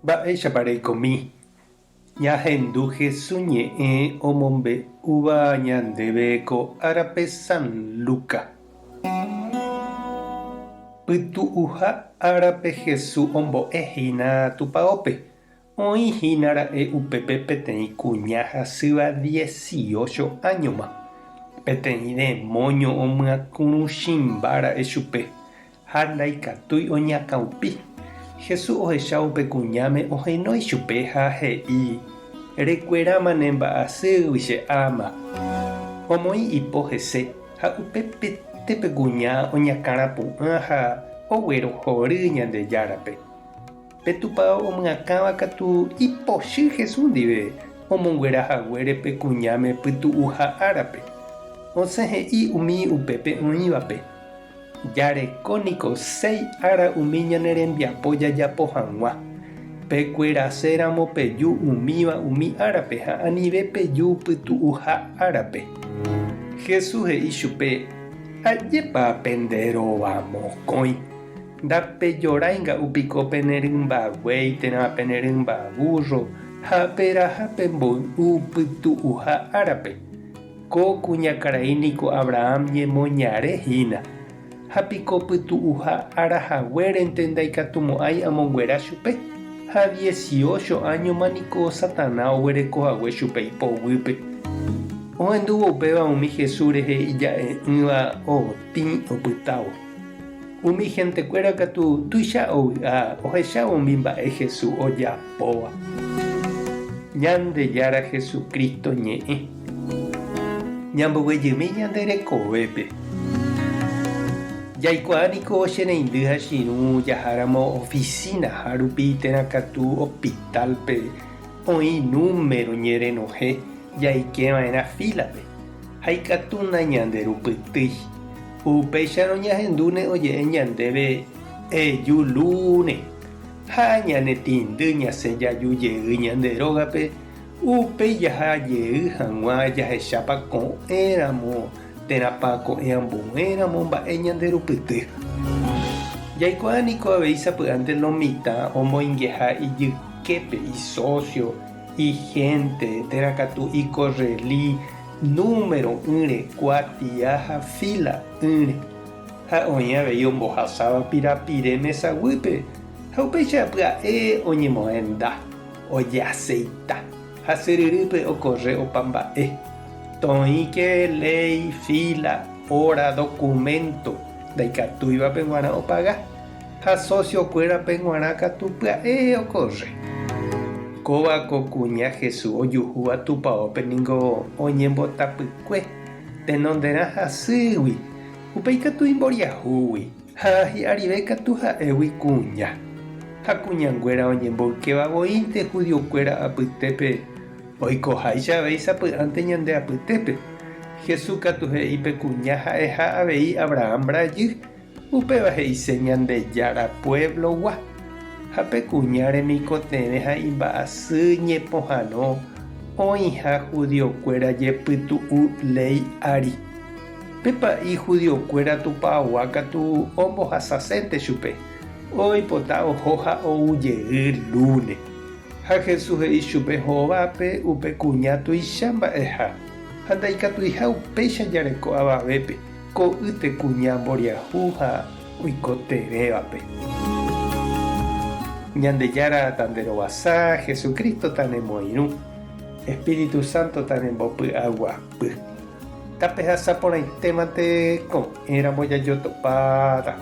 Mba'éichapareikomi ñahendu Jesús ñe'ẽ omombe'úva ñandéve ko árape San Luka. Pytu'uha árape Jesús ombo'ehína tupãópe. Oĩhínara'e upépe peteĩ kuña hasýva 18 años-ma. Peteĩ demonio omyakũruchimbára'e chupe ha ndaikatúi oñakãupi. Jesús ohecha upe kuñáme ohenói chupe ha he'i: rekuéramane mba'asýgui che áma. Omoĩ ipo hese ha upépete kuña oñakãrapu'ã ha oguerohory Ñandejárape. Petupão omyakãva katu ipochy Jesús ndive omonguerahaguére pe kuñáme pytu'uha árape. Osẽ he'i umi upépe oĩvape: jarekóniko 6 ára umi ñane rembiapo jajapo hag̃ua. Pekueraséramo peju umíva umi árape ha anive peju pytu'uha árape. Jesús he'i chupe: ajépa penderóva mokõi. Ndapejorainga'upiko penerymbaguéi térã penerymbaburro ha peraha pemboy'u pytu'uha árape. Ko kuñakarai niko Abraham ñemoñarehína. Hapiko pytu'uha arahaguérente ndaikatumo'ãi amonguera chupe. Ha 18 años-ma niko Satanás oguerekohague chupe ipovýpe. Ohendúvo upéva umi Jesús rehe ija'e'ỹva otĩ opytávo. Umi hentekuéra katu tuicha ovy'a ohechávo umi mba'e Jesús ojapóva. Ñandejára Jesucristo ñe'ẽ. Ñamboguejymi ñande rekovépe. Jaikuaániko chereindy ha chiru jaháramo oficina ha rupi térãkatu hospitalpe oĩ número ñerenohẽ jaikeva'erã fílape. Haikatúna ñanderupytýi. Upéicharõ ñahendúne oje'e ñandéve ejulúne ha ñanetĩndy ñasẽ jajujey ñanderógape. Upéi jahajey hag̃ua jahechápa ko'ẽramo térãpa ko'ẽambuéramo mba'e ñanderupyty. Jaikuaániko avei sapy'ánte lo mitã omoingeha ijyképe isocio, igente, térãkatu ikorreli, número ýre, kuatia ha fila ýre. Ha oĩ avei ombohasáva pirapire mesaguýpe ha upéicha pya'e oñemoenda, ojeaceita ha syryrýpe okorre opa mba'e. Toĩke ley, fila, hora, documento ndaikatúivape g̃uarã opaga ha sociokuérape g̃uarã katu pya'e okorre. Kóvako kuña Jesús ojuhúva tupãópe niko oñembotapykue tenonderã hasýgui upéi katu imboriahúgui ha hi'arive katu ha'égui kuña. Ha kuñanguéra oñemboykévavoínte judiokuéra apytépe oikoháicha avei sapy'ánte ñande apytépe. Jesús katu he'ípe kuña ha'eha avei Abraham mbrajy upéva he'ise Ñandejára pueblogua. Ha pe kuñáre mikotẽve ha imba'asy ñepohãrõ oĩha judiokuéra jepytu'u ley ári. Pepa'i judiokuéra tupãgua katu ombohasacénte chupe. Oipota oho ha oujey lune. Ha Jesús he'i chupe hóvape upe kuña tuicha mba'eha. Ha ndaikatuiha upéicha jareko avavépe ko yte kuña mboriahu ha oikoterévape. Ñandejára tanderovasa, Jesucristo tanemoirũ, Espíritu Santo tanembopy'aguapy. Tape hasaporãitémante ko'ẽramo jajotopáta.